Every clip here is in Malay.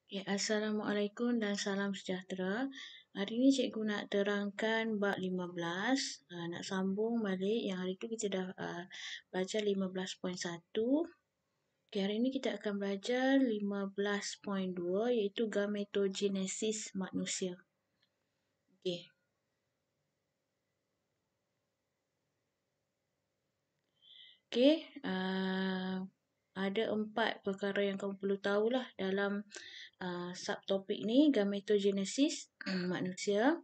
Okay, Assalamualaikum dan salam sejahtera. Hari ini cikgu nak terangkan bab 15. Nak sambung balik yang hari tu kita dah belajar 15.1. Okay, hari ini kita akan belajar 15.2 iaitu gametogenesis manusia. Okay. Okay, ada 4 perkara yang kamu perlu tahulah dalam subtopik ni, gametogenesis manusia.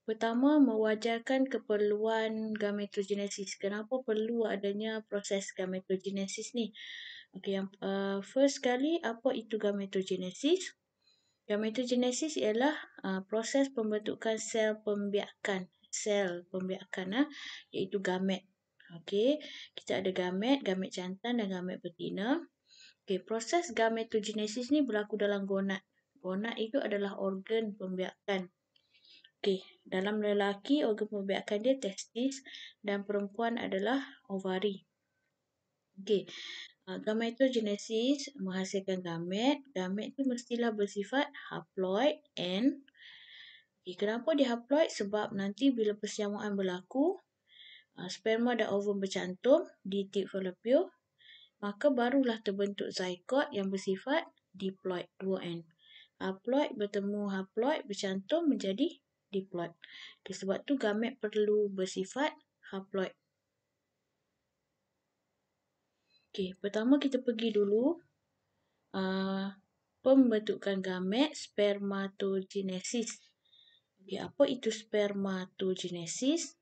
Pertama, mewajarkan keperluan gametogenesis. Kenapa perlu adanya proses gametogenesis ni? Okey, yang first sekali, apa itu gametogenesis? Gametogenesis ialah proses pembentukan sel pembiakan. Iaitu gamet. Okey, kita ada gamet jantan dan gamet betina. Okey, proses gametogenesis ni berlaku dalam gonad. Gonad itu adalah organ pembiakan. Okey, dalam lelaki organ pembiakan dia testis dan perempuan adalah ovari. Okey, gametogenesis menghasilkan gamet. Gamet tu mestilah bersifat haploid and kenapa dia haploid? Sebab nanti bila persiamaan berlaku, sperma dan ovum bercantum di tip fallopian, maka barulah terbentuk zygote yang bersifat diploid 2N. Haploid bertemu haploid bercantum menjadi diploid. Sebab tu gamet perlu bersifat haploid. Okey, pertama kita pergi dulu pembentukan gamet, spermatogenesis. Okey, apa itu spermatogenesis?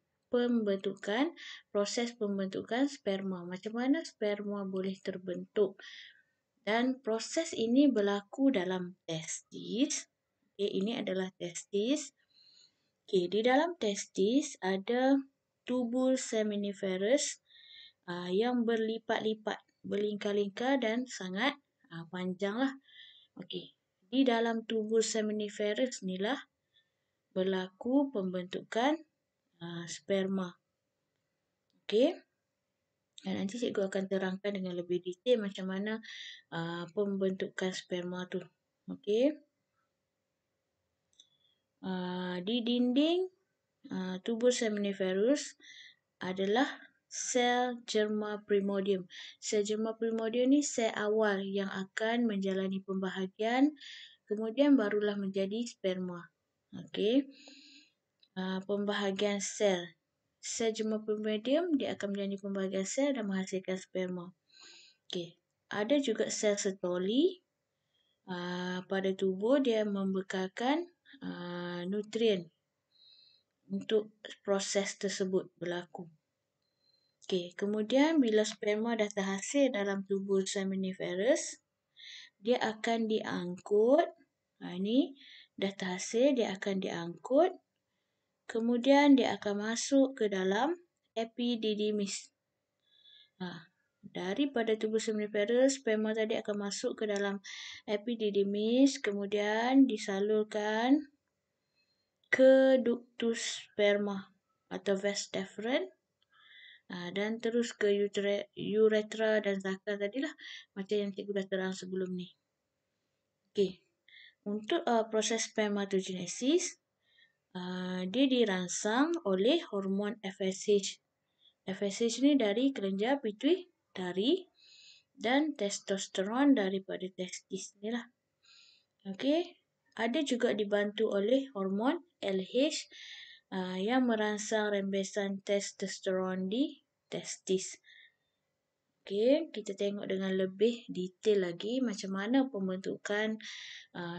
Proses pembentukan sperma. Macam mana sperma boleh terbentuk? Dan proses ini berlaku dalam testis. Okey, ini adalah testis. Okey, di dalam testis ada tubul seminiferus yang berlipat-lipat, berlingkar-lingkar dan sangat panjanglah. Okey, di dalam tubul seminiferus inilah berlaku pembentukan sperma. Okey. Dan nanti cikgu akan terangkan dengan lebih detail macam mana pembentukan sperma tu. Okey. Di dinding tubul seminiferus adalah sel germa primordium. Sel germa primordium ni sel awal yang akan menjalani pembahagian, kemudian barulah menjadi sperma. Okey. Pembahagian sel. Sel germa primordium dia akan menjalani pembahagian sel dan menghasilkan sperma. Okey. Ada juga sel Sertoli. Pada tubuh dia membekalkan nutrien untuk proses tersebut berlaku. Okey, kemudian bila sperma dah terhasil dalam tubul seminiferus, dia akan diangkut. Ini dah terhasil, dia akan diangkut. Kemudian dia akan masuk ke dalam epididymis. Daripada tubul seminiferus, sperma tadi akan masuk ke dalam epididymis, kemudian disalurkan ke ductus sperma atau vas deferens dan terus ke uretra dan zakar tadilah macam yang cikgu dah terang sebelum ni. Okey. Untuk proses spermatogenesis, dia dirangsang oleh hormon FSH. FSH ni dari kelenjar pituitari dan testosteron daripada testis ni lah. Okey. Ada juga dibantu oleh hormon LH yang merangsang rembesan testosteron di testis. Okey, kita tengok dengan lebih detail lagi macam mana pembentukan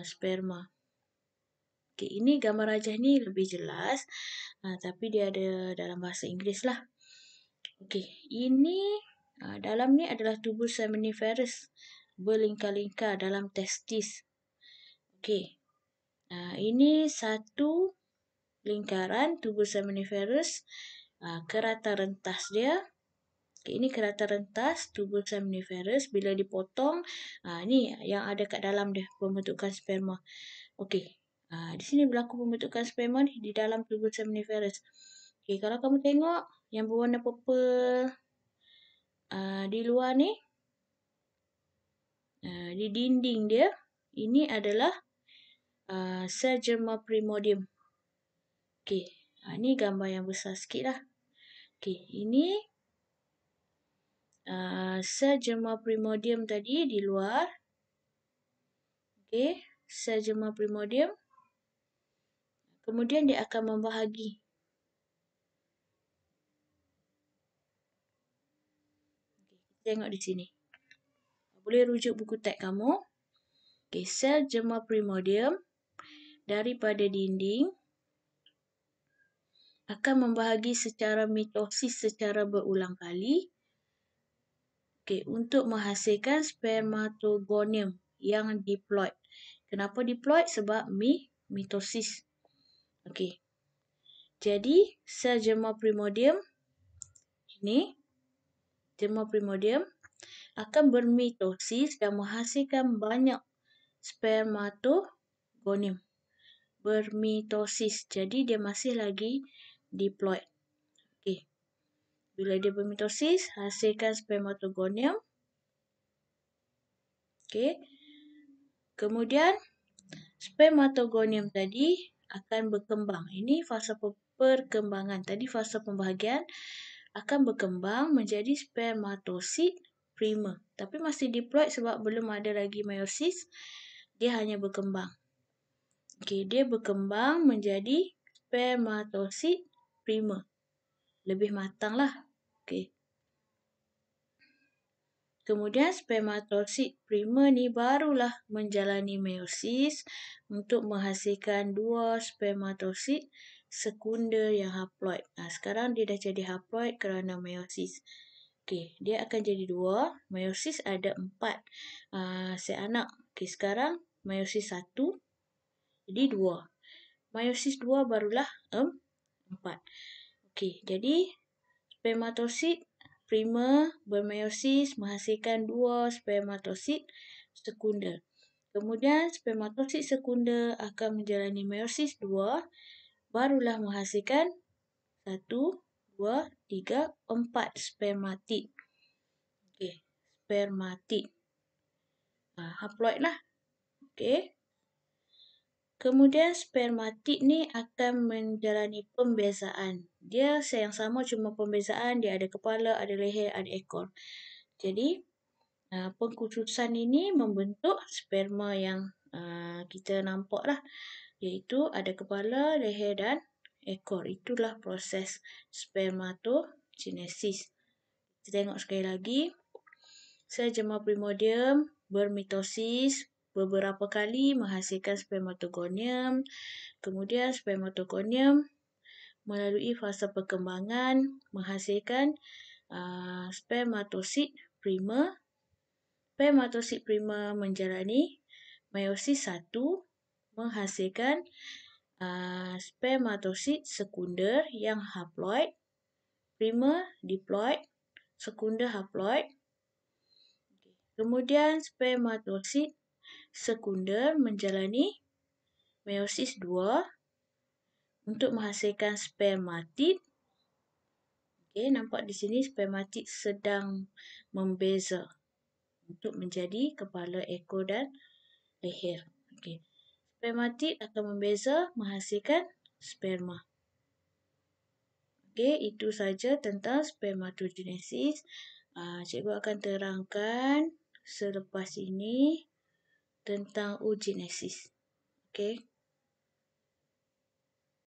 sperma. Okey, ini gambar rajah ni lebih jelas tapi dia ada dalam bahasa Inggeris lah. Okey, ini dalam ni adalah tubul seminiferus berlingkar-lingkar dalam testis. Okey. Ini satu lingkaran tubul seminiferus, kerata rentas dia. Okay, ini kerata rentas tubul seminiferus. Bila dipotong, ni yang ada kat dalam dia, pembentukan sperma. Okey, di sini berlaku pembentukan sperma ni di dalam tubul seminiferus. Okey, kalau kamu tengok yang berwarna purple di luar ni, di dinding dia, ini adalah sel germa primordium. Okey, ini gambar yang besar sikit lah. Okey, ini sel germa primordium tadi di luar. Okey, sel germa primordium. Kemudian dia akan membahagi. Tengok di sini. Boleh rujuk buku teks kamu. Okey, sel germa primordium daripada dinding akan membahagi secara mitosis secara berulang kali. Okey, untuk menghasilkan spermatogonium yang diploid. Kenapa diploid? Sebab mitosis. Okey. Jadi, sel germa primordium ini, germa primordium akan bermitosis dan menghasilkan banyak spermatogonium. Bermitosis. Jadi, dia masih lagi diploid. Okey. Bila dia bermitosis, hasilkan spermatogonium. Okey. Kemudian, spermatogonium tadi akan berkembang. Ini fasa perkembangan. Tadi fasa pembahagian akan berkembang menjadi spermatosid primer. Tapi masih diploid sebab belum ada lagi meiosis. Dia hanya berkembang. Okey, dia berkembang menjadi spermatosid primer. Lebih matang lah. Okey. Kemudian spermatosid primer ni barulah menjalani meiosis untuk menghasilkan dua spermatosid sekunder yang haploid. Sekarang dia dah jadi haploid kerana meiosis. Okey, dia akan jadi dua. Meiosis ada 4 sel anak. Okey, sekarang meiosis 1 jadi 2. Meiosis 2 barulah 4. Okey, jadi spermatosid primer bermeiosis menghasilkan 2 spermatosid sekunder. Kemudian spermatosid sekunder akan menjalani meiosis 2 barulah menghasilkan 1, 2, 3, 4 spermatid. Okey, spermatid. Haploid lah. Okey. Kemudian spermatid ni akan menjalani pembezaan. Dia yang sama cuma pembezaan dia ada kepala, ada leher, ada ekor. Jadi pengkhususan ini membentuk sperma yang kita nampak lah. Iaitu ada kepala, leher dan ekor. Itulah proses spermatogenesis. Kita tengok sekali lagi. Sel germa primordium bermitosis beberapa kali menghasilkan spermatogonium. Kemudian spermatogonium melalui fasa perkembangan menghasilkan spermatosid primer. Spermatosid primer menjalani meiosis 1 menghasilkan spermatosid sekunder yang haploid. Primer diploid, sekunder haploid. Kemudian spermatosid sekunder menjalani meiosis 2 untuk menghasilkan spermatid. Okey, nampak di sini spermatid sedang membeza untuk menjadi kepala, ekor dan leher. Okey. Spermatid akan membeza menghasilkan sperma. Okey, itu saja tentang spermatogenesis. Cikgu akan terangkan selepas ini tentang oogenesis. Okey.